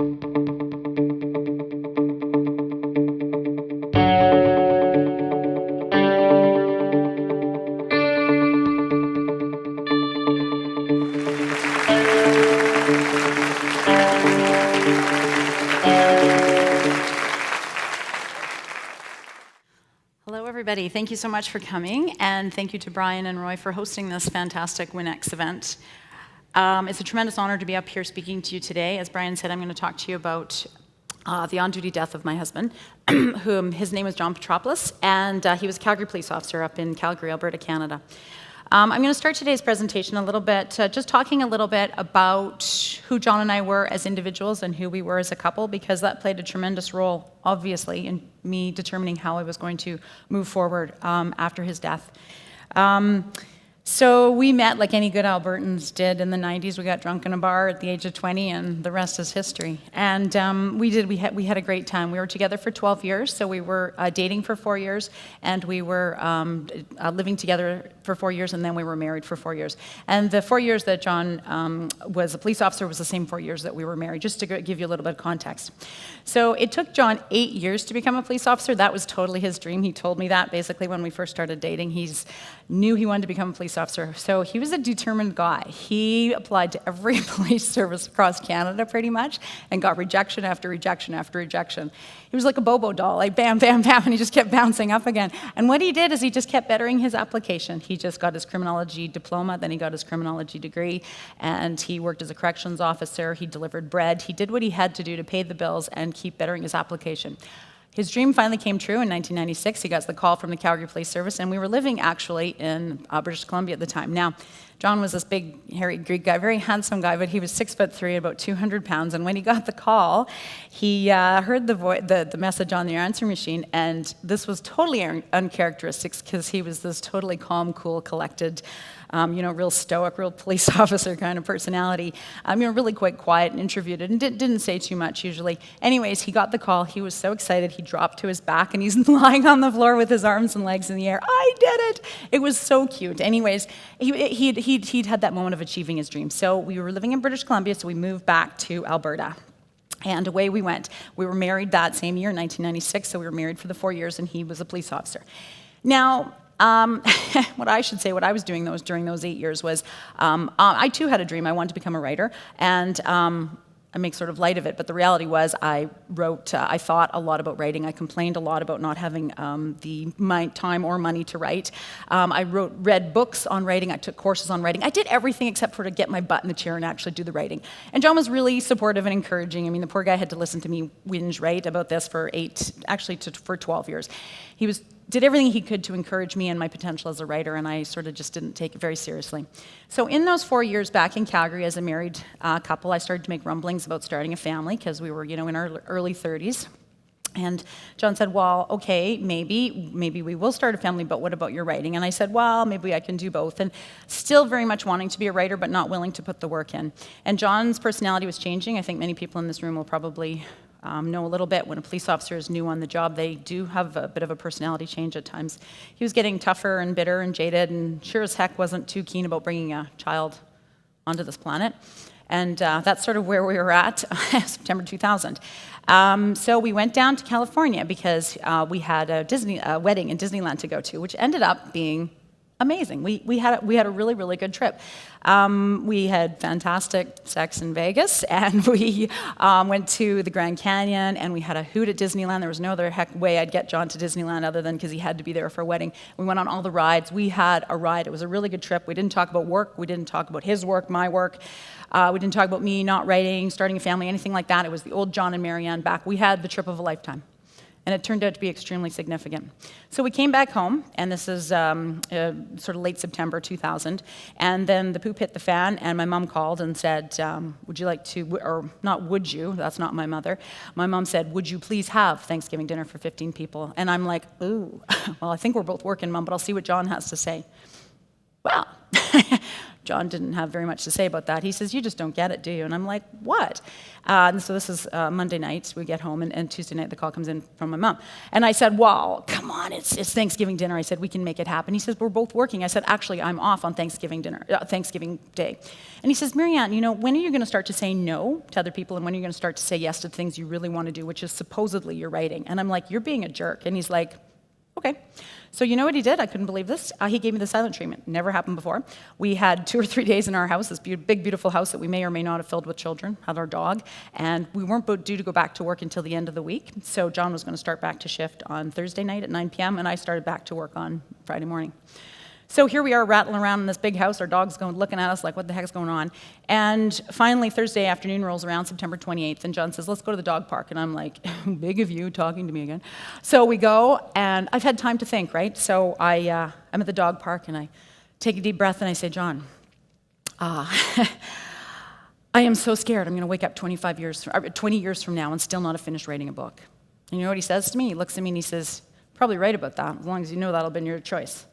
Hello, everybody. Thank you so much for coming, and thank you to Brian and Roy for hosting this fantastic WinX event. It's a tremendous honor to be up here speaking to you today. As Brian said, I'm going to talk to you about the on-duty death of my husband, whom his name was John Petropoulos, and he was a Calgary police officer up in Calgary, Alberta, Canada. I'm going to start today's presentation a little bit, just talking a little bit about who John and I were as individuals and who we were as a couple, because that played a tremendous role, obviously, in me determining how I was going to move forward after his death. So we met like any good Albertans did in the 90s. We got drunk in a bar at the age of 20, and the rest is history. And we had a great time. We were together for 12 years, so we were dating for 4 years, and we were living together for 4 years, and then we were married for 4 years. And the 4 years that John was a police officer was the same 4 years that we were married, just to give you a little bit of context. So it took John 8 years to become a police officer. That was totally his dream. He told me that basically when we first started dating. He knew he wanted to become a police officer. So he was a determined guy. He applied to every police service across Canada pretty much and got rejection after rejection after rejection. He was like a Bobo doll, like bam, bam, bam, and he just kept bouncing up again. And what he did is he just kept bettering his application. He just got his criminology diploma, then he got his criminology degree, and he worked as a corrections officer. He delivered bread. He did what he had to do to pay the bills and keep bettering his application. His dream finally came true in 1996. He got the call from the Calgary Police Service, and we were living actually in British Columbia at the time. Now, John was this big, hairy Greek guy, very handsome guy, but he was 6'3", about 200 pounds. And when he got the call, he heard the message on the answering machine, and this was totally uncharacteristic because he was this totally calm, cool, collected, real stoic, real police officer kind of personality. Really quite quiet and introverted and didn't say too much usually. Anyways, he got the call. He was so excited. He dropped to his back and he's lying on the floor with his arms and legs in the air. I did it! It was so cute. Anyways, he'd had that moment of achieving his dream. So we were living in British Columbia, so we moved back to Alberta. And away we went. We were married that same year, 1996, so we were married for the 4 years, and he was a police officer. Now, what I was doing during those 8 years was, I too had a dream. I wanted to become a writer, and I make sort of light of it, but the reality was I thought a lot about writing. I complained a lot about not having my time or money to write. I read books on writing. I took courses on writing. I did everything except for to get my butt in the chair and actually do the writing. And John was really supportive and encouraging. I mean, the poor guy had to listen to me whinge, right, about this for 12 years. He did everything he could to encourage me and my potential as a writer, and I sort of just didn't take it very seriously. So in those 4 years back in Calgary as a married couple, I started to make rumblings about starting a family because we were, in our early 30s. And John said, well, okay, maybe we will start a family, but what about your writing? And I said, well, maybe I can do both. And still very much wanting to be a writer, but not willing to put the work in. And John's personality was changing. I think many people in this room will probably know a little bit. When a police officer is new on the job, they do have a bit of a personality change at times. He was getting tougher and bitter and jaded, and sure as heck wasn't too keen about bringing a child onto this planet. And that's sort of where we were at, September 2000. So we went down to California because we had a wedding in Disneyland to go to, which ended up being amazing. We had a really, really good trip. We had fantastic sex in Vegas, and we went to the Grand Canyon, and we had a hoot at Disneyland. There was no other way I'd get John to Disneyland other than because he had to be there for a wedding. We went on all the rides. We had a ride. It was a really good trip. We didn't talk about work. We didn't talk about his work, my work. We didn't talk about me not writing, starting a family, anything like that. It was the old John and Maryanne back. We had the trip of a lifetime. And it turned out to be extremely significant. So we came back home, and this is sort of late September 2000, and then the poop hit the fan, and my mom called and said, would you like to, or not would you, that's not my mother. My mom said, would you please have Thanksgiving dinner for 15 people? And I'm like, ooh, well, I think we're both working, Mom, but I'll see what John has to say. Well, John didn't have very much to say about that. He says, you just don't get it, do you? And I'm like, what? And so this is Monday night. We get home, and Tuesday night the call comes in from my mom. And I said, well, come on, it's Thanksgiving dinner. I said, we can make it happen. He says, we're both working. I said, actually, I'm off on Thanksgiving Day. And he says, Maryanne, when are you going to start to say no to other people, and when are you going to start to say yes to things you really want to do, which is supposedly your writing? And I'm like, you're being a jerk. And he's like, okay. So you know what he did? I couldn't believe this. He gave me the silent treatment. Never happened before. We had 2 or 3 days in our house, this big, beautiful house that we may or may not have filled with children, had our dog, and we weren't due to go back to work until the end of the week. So John was going to start back to shift on Thursday night at 9 p.m., and I started back to work on Friday morning. So here we are rattling around in this big house. Our dog's looking at us like, what the heck's going on? And finally, Thursday afternoon rolls around, September 28th, and John says, let's go to the dog park. And I'm like, big of you talking to me again. So we go, and I've had time to think, right? So I'm at the dog park, and I take a deep breath, and I say, John, I am so scared I'm going to wake up 20 years from now and still not have finished writing a book. And you know what he says to me? He looks at me, and he says, probably right about that, as long as you know that'll be your choice.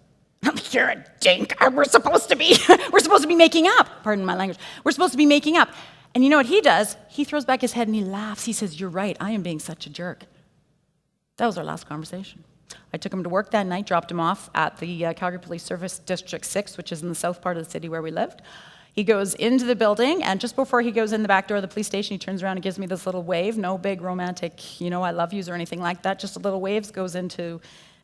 You're a dink. We're supposed to be making up. Pardon my language. We're supposed to be making up. And you know what he does? He throws back his head and he laughs. He says, you're right. I am being such a jerk. That was our last conversation. I took him to work that night, dropped him off at the Calgary Police Service District 6, which is in the south part of the city where we lived. He goes into the building, and just before he goes in the back door of the police station, he turns around and gives me this little wave. No big romantic, I love yous or anything like that. Just a little wave, goes into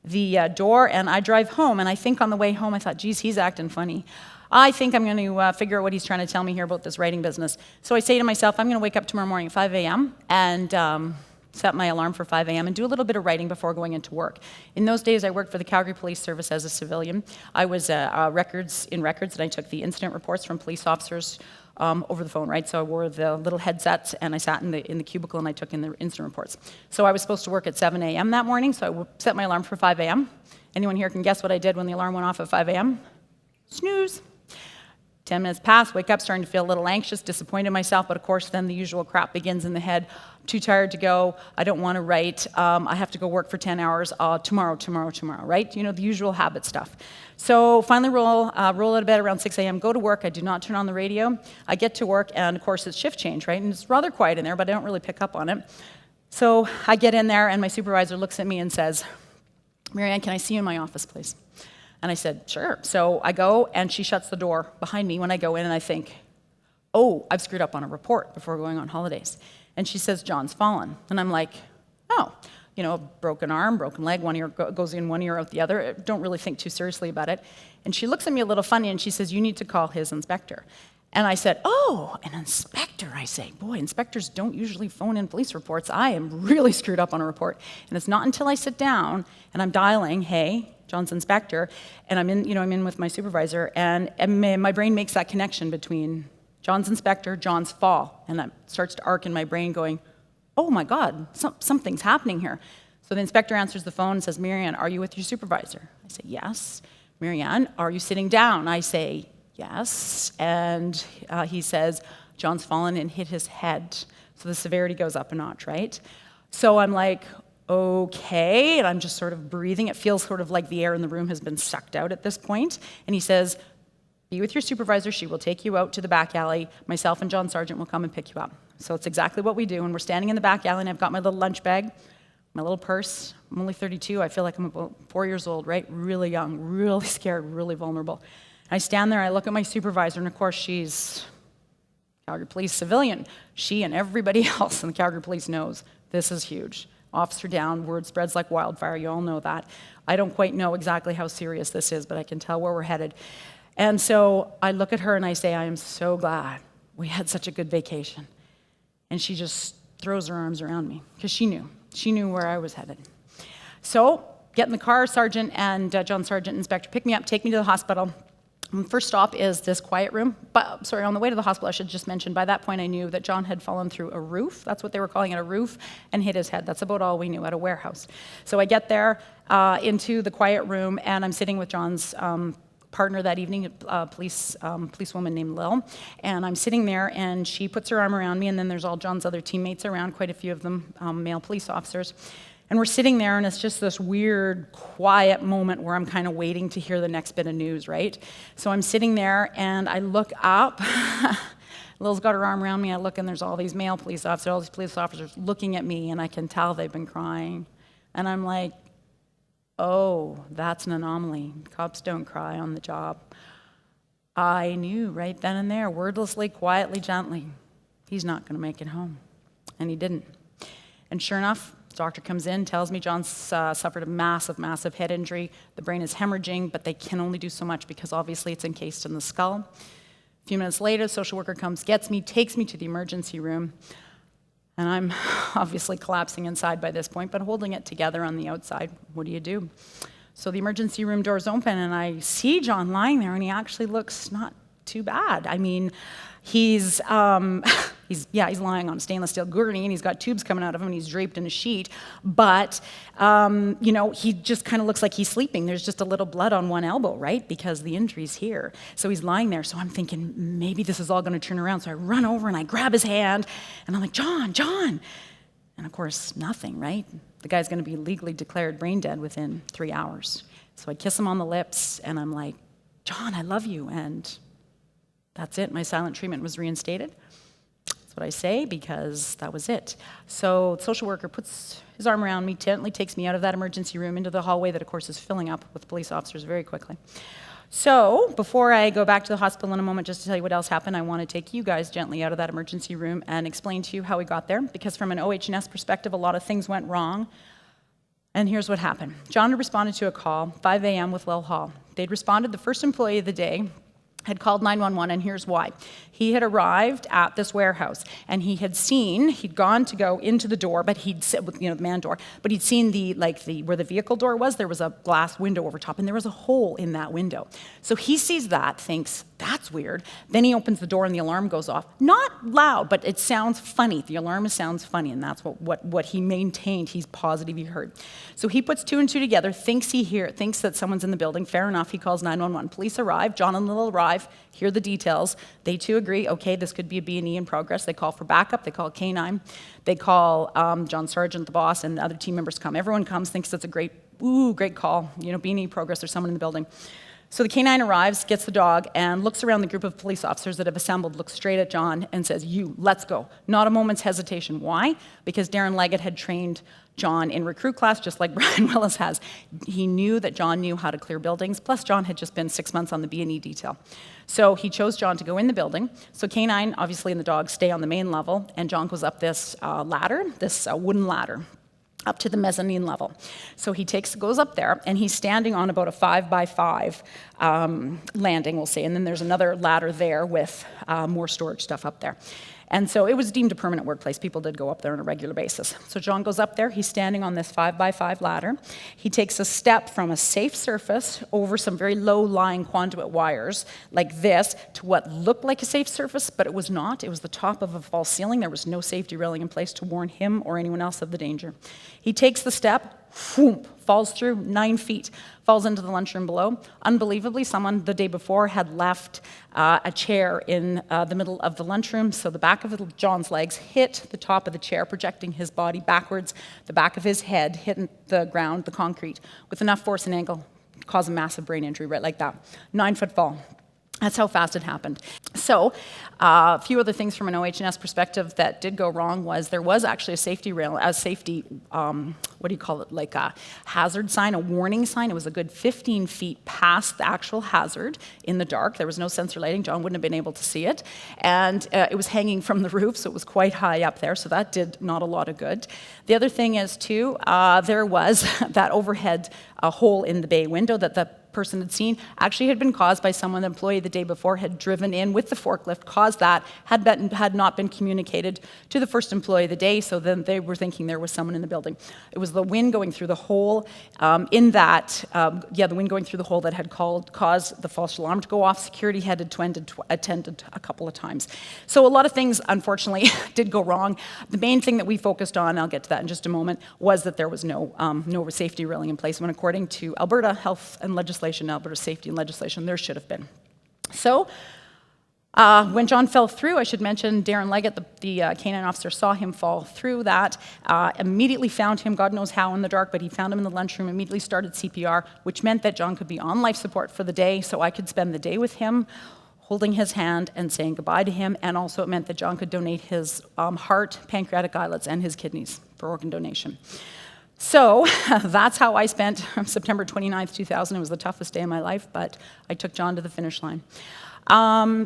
the door, and I drive home, and I think on the way home, I thought, geez, he's acting funny. I think I'm going to figure out what he's trying to tell me here about this writing business. So I say to myself, I'm going to wake up tomorrow morning at 5 a.m. and set my alarm for 5 a.m. and do a little bit of writing before going into work. In those days, I worked for the Calgary Police Service as a civilian. I was records, and I took the incident reports from police officers over the phone, right? So I wore the little headsets, and I sat in the cubicle, and I took in the incident reports. So I was supposed to work at 7 a.m. that morning, so I set my alarm for 5 a.m. Anyone here can guess what I did when the alarm went off at 5 a.m.? Snooze. 10 minutes pass, wake up, starting to feel a little anxious, disappointed in myself, but of course then the usual crap begins in the head. Too tired to go, I don't want to write, I have to go work for 10 hours, tomorrow, right? The usual habit stuff. So finally roll out of bed around 6 a.m., go to work, I do not turn on the radio. I get to work, and of course it's shift change, right? And it's rather quiet in there, but I don't really pick up on it. So I get in there, and my supervisor looks at me and says, Maryanne, can I see you in my office, please? And I said, sure. So I go, and she shuts the door behind me when I go in, and I think, oh, I've screwed up on a report before going on holidays. And she says, John's fallen. And I'm like, oh, broken arm, broken leg, one ear goes in, one ear out the other. Don't really think too seriously about it. And she looks at me a little funny, and she says, you need to call his inspector. And I said, oh, an inspector, I say. Boy, inspectors don't usually phone in police reports. I am really screwed up on a report. And it's not until I sit down, and I'm dialing, hey, John's inspector, and I'm in with my supervisor, and my brain makes that connection between John's inspector, John's fall, and that starts to arc in my brain going, oh my God, something's happening here. So the inspector answers the phone and says, Maryanne, are you with your supervisor? I say, yes. Maryanne, are you sitting down? I say, yes. And he says, John's fallen and hit his head. So the severity goes up a notch, right? So I'm like, okay, and I'm just sort of breathing. It feels sort of like the air in the room has been sucked out at this point. And he says, be with your supervisor. She will take you out to the back alley. Myself and John Sargent will come and pick you up. So it's exactly what we do. And we're standing in the back alley, and I've got my little lunch bag, my little purse. I'm only 32. I feel like I'm about 4 years old, right? Really young, really scared, really vulnerable. I stand there, I look at my supervisor, and of course she's Calgary Police civilian. She and everybody else in the Calgary Police knows this is huge. Officer down, word spreads like wildfire, you all know that. I don't quite know exactly how serious this is, but I can tell where we're headed. And so I look at her and I say, I am so glad we had such a good vacation. And she just throws her arms around me, because she knew where I was headed. So, get in the car, Sergeant and John Sargent, Inspector, pick me up, take me to the hospital. First stop is this quiet room. But, on the way to the hospital, I should just mention, by that point I knew that John had fallen through a roof. That's what they were calling it, a roof, and hit his head. That's about all we knew, at a warehouse. So I get there into the quiet room, and I'm sitting with John's partner that evening, a policewoman named Lil. And I'm sitting there, and she puts her arm around me, and then there's all John's other teammates around, quite a few of them, male police officers. And we're sitting there, and it's just this weird, quiet moment where I'm kind of waiting to hear the next bit of news, right? So I'm sitting there, and I look up. Lil's got her arm around me. I look, and there's all these male police officers, all these police officers looking at me, and I can tell they've been crying. And I'm like, oh, that's an anomaly. Cops don't cry on the job. I knew right then and there, wordlessly, quietly, gently, he's not going to make it home. And he didn't. And sure enough, the doctor comes in, tells me John's suffered a massive, massive head injury. The brain is hemorrhaging, but they can only do so much because obviously it's encased in the skull. A few minutes later, the social worker comes, gets me, takes me to the emergency room. And I'm obviously collapsing inside by this point, but holding it together on the outside. What do? So the emergency room doors open, and I see John lying there, and he actually looks not too bad. I mean, he's lying on a stainless steel gurney, and he's got tubes coming out of him, and he's draped in a sheet. But, he just kind of looks like he's sleeping. There's just a little blood on one elbow, right? Because the injury's here. So he's lying there. So I'm thinking, maybe this is all going to turn around. So I run over, and I grab his hand, and I'm like, John. And of course, nothing, right? The guy's going to be legally declared brain dead within 3 hours. So I kiss him on the lips, and I'm like, John, I love you. And that's it. My silent treatment was reinstated. That's what I say, because that was it. So the social worker puts his arm around me, gently takes me out of that emergency room into the hallway that, of course, is filling up with police officers very quickly. So before I go back to the hospital in a moment just to tell you what else happened, I want to take you guys gently out of that emergency room and explain to you how we got there, because from an OH&S perspective, a lot of things went wrong. And here's what happened. John had responded to a call, 5 a.m. with Lil Hall. They'd responded, the first employee of the day had called 911, and here's why. He had arrived at this warehouse, and he'd gone to go into the door, but he'd sit with, the man door, but he'd seen where the vehicle door was, there was a glass window over top, and there was a hole in that window. So he sees that, thinks, that's weird. Then he opens the door, and the alarm goes off. Not loud, but it sounds funny. The alarm sounds funny, and that's what he maintained. He's positive he heard. So he puts two and two together, thinks that someone's in the building. Fair enough, he calls 911. Police arrive, John and Lil arrive, hear the details. They too agree, okay, this could be a B&E in progress. They call for backup, they call K9, they call John Sargent, the boss, and other team members come. Everyone comes, thinks it's a great call, B&E progress, there's someone in the building. So the K9 arrives, gets the dog, and looks around the group of police officers that have assembled, looks straight at John, and says, you, let's go. Not a moment's hesitation. Why? Because Darren Leggett had trained John in recruit class, just like Brian Willis has. He knew that John knew how to clear buildings, plus John had just been 6 months on the B&E detail. So he chose John to go in the building. So K9, obviously, and the dog stay on the main level, and John goes up this ladder, this wooden ladder, up to the mezzanine level. So he goes up there, and he's standing on about a 5x5 landing, we'll say, and then there's another ladder there with more storage stuff up there. And so it was deemed a permanent workplace. People did go up there on a regular basis. So John goes up there. He's standing on this 5x5 ladder. He takes a step from a safe surface over some very low-lying conduit wires like this to what looked like a safe surface, but it was not. It was the top of a false ceiling. There was no safety railing in place to warn him or anyone else of the danger. He takes the step, whoomp, falls through 9 feet, falls into the lunchroom below. Unbelievably, someone the day before had left a chair in the middle of the lunchroom, so the back of John's legs hit the top of the chair, projecting his body backwards, the back of his head hitting the ground, the concrete, with enough force and angle to cause a massive brain injury, right like that. 9-foot fall. That's how fast it happened. So a few other things from an OH&S perspective that did go wrong was there was actually a safety rail, like a hazard sign, a warning sign. It was a good 15 feet past the actual hazard in the dark. There was no sensor lighting. John wouldn't have been able to see it. And it was hanging from the roof, so it was quite high up there, so that did not a lot of good. The other thing is, too, there was that overhead hole in the bay window that the person had seen actually had been caused by someone, the employee the day before had driven in with the forklift, caused that, had not been communicated to the first employee of the day, so then they were thinking there was someone in the building. It was the wind going through the hole the wind going through the hole that had caused the false alarm to go off. Security had attended a couple of times. So a lot of things, unfortunately, did go wrong. The main thing that we focused on, I'll get to that in just a moment, was that there was no safety railing in place when, according to Alberta health and legislation, Alberta safety and legislation, there should have been. So When John fell through, I should mention Darren Leggett, the canine officer, saw him fall through that, immediately found him, God knows how in the dark, but he found him in the lunchroom, immediately started CPR, which meant that John could be on life support for the day, so I could spend the day with him, holding his hand and saying goodbye to him, and also it meant that John could donate his heart, pancreatic islets, and his kidneys for organ donation. So that's how I spent September 29th, 2000. It was the toughest day of my life, but I took John to the finish line.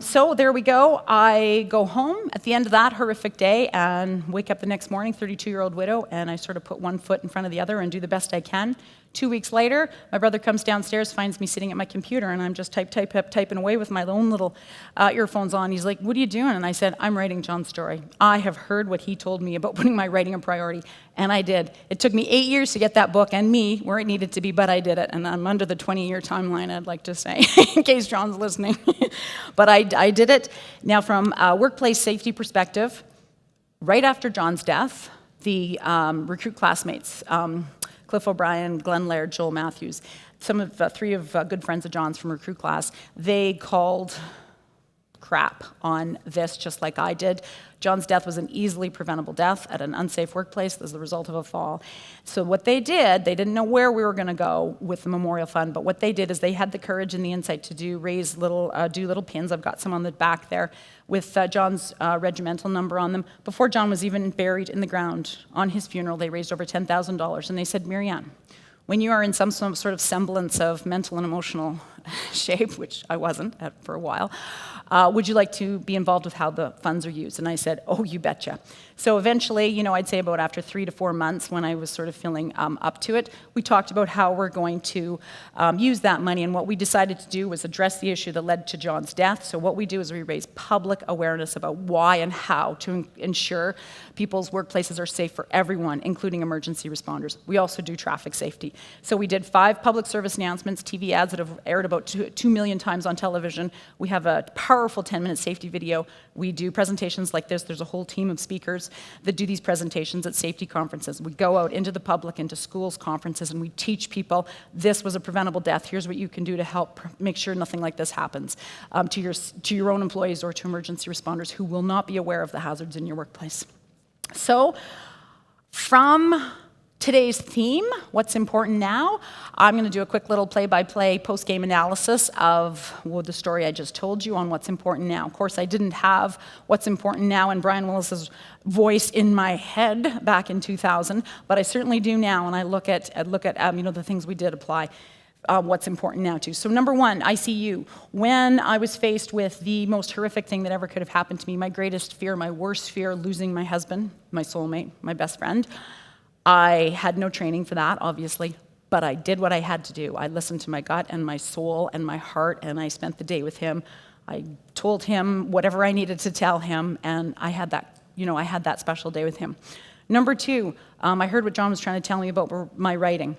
So there we go. I go home at the end of that horrific day and wake up the next morning, 32-year-old widow, and I sort of put one foot in front of the other and do the best I can. 2 weeks later, my brother comes downstairs, finds me sitting at my computer, and I'm just typing away with my own little earphones on. He's like, "What are you doing?" And I said, "I'm writing John's story. I have heard what he told me about putting my writing a priority," and I did. It took me 8 years to get that book and me where it needed to be, but I did it, and I'm under the 20-year timeline, I'd like to say, in case John's listening. But I did it. Now, from a workplace safety perspective, right after John's death, the recruit classmates, Cliff O'Brien, Glenn Laird, Joel Matthews, three of good friends of John's from recruit class, they called crap on this just like I did. John's death was an easily preventable death at an unsafe workplace as the result of a fall. So what they did, they didn't know where we were going to go with the Memorial Fund, but what they did is they had the courage and the insight to do little pins. I've got some on the back there with John's regimental number on them. Before John was even buried in the ground, on his funeral, they raised over $10,000, and they said, "Maryanne, when you are in some sort of semblance of mental and emotional shape," which I wasn't for a while, "would you like to be involved with how the funds are used?" And I said, "Oh, you betcha." So eventually, I'd say about after 3 to 4 months when I was sort of feeling up to it, we talked about how we're going to use that money. And what we decided to do was address the issue that led to John's death. So what we do is we raise public awareness about why and how to ensure people's workplaces are safe for everyone, including emergency responders. We also do traffic safety. So we did 5 public service announcements, TV ads that have aired about 2 million times on television. We have a powerful 10-minute safety video. We do presentations like this. There's a whole team of speakers that do these presentations at safety conferences. We go out into the public, into schools, conferences, and we teach people this was a preventable death. Here's what you can do to help make sure nothing like this happens to your own employees or to emergency responders who will not be aware of the hazards in your workplace. So from today's theme, what's important now, I'm going to do a quick little play-by-play post-game analysis of the story I just told you on what's important now. Of course, I didn't have what's important now in Brian Willis's voice in my head back in 2000, but I certainly do now, and I look at the things we did apply. What's important now too. So number 1, ICU. When I was faced with the most horrific thing that ever could have happened to me, my greatest fear, my worst fear, losing my husband, my soulmate, my best friend, I had no training for that, obviously, but I did what I had to do. I listened to my gut and my soul and my heart, and I spent the day with him. I told him whatever I needed to tell him, and I had that special day with him. Number 2, I heard what John was trying to tell me about my writing,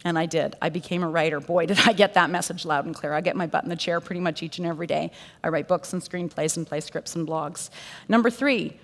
and I did. I became a writer. Boy, did I get that message loud and clear. I get my butt in the chair pretty much each and every day. I write books and screenplays and play scripts and blogs. Number 3,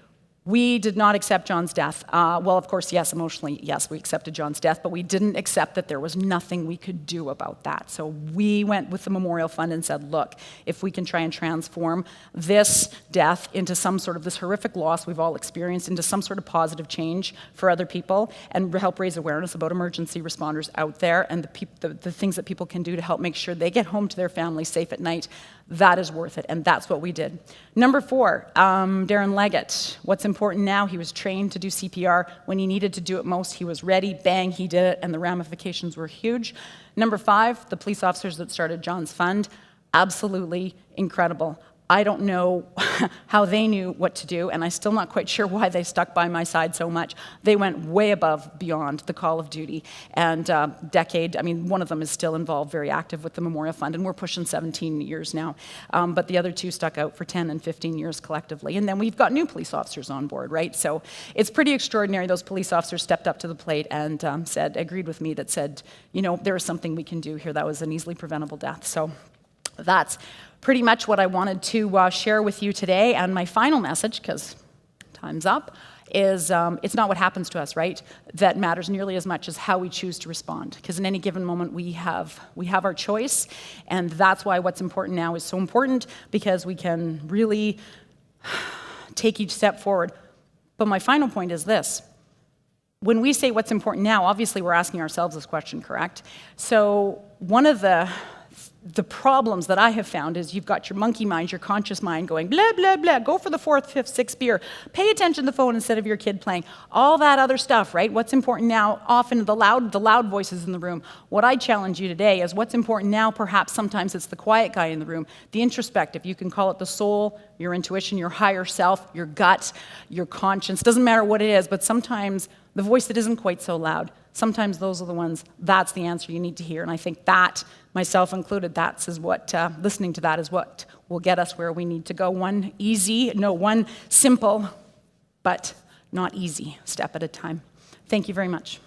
we did not accept John's death. Well, of course, yes, emotionally, yes, we accepted John's death, but we didn't accept that there was nothing we could do about that. So we went with the Memorial Fund and said, look, if we can try and transform this death into some sort of this horrific loss we've all experienced into some sort of positive change for other people and help raise awareness about emergency responders out there and the things that people can do to help make sure they get home to their families safe at night, that is worth it, and that's what we did. Number 4, Darren Leggett. What's important now, he was trained to do CPR. When he needed to do it most, he was ready, bang, he did it, and the ramifications were huge. Number 5, the police officers that started John's Fund, absolutely incredible. I don't know how they knew what to do, and I'm still not quite sure why they stuck by my side so much. They went way above beyond the call of duty, and one of them is still involved, very active with the Memorial Fund, and we're pushing 17 years now. But the other 2 stuck out for 10 and 15 years collectively. And then we've got new police officers on board, right? So it's pretty extraordinary. Those police officers stepped up to the plate and agreed with me that said, there is something we can do here. That was an easily preventable death. So that's pretty much what I wanted to share with you today. And my final message, because time's up, is it's not what happens to us, right, that matters nearly as much as how we choose to respond. Because in any given moment, we have our choice, and that's why what's important now is so important, because we can really take each step forward. But my final point is this. When we say what's important now, obviously we're asking ourselves this question, correct? So one of the problems that I have found is you've got your monkey mind, your conscious mind going blah, blah, blah, go for the fourth, fifth, sixth beer, pay attention to the phone instead of your kid playing, all that other stuff, right? What's important now, often the loud voices in the room. What I challenge you today is what's important now, perhaps sometimes it's the quiet guy in the room, the introspective, you can call it the soul, your intuition, your higher self, your gut, your conscience, doesn't matter what it is, but sometimes the voice that isn't quite so loud, sometimes those are the ones, that's the answer you need to hear. And I think that, myself included, listening to that is what will get us where we need to go. One simple, but not easy step at a time. Thank you very much.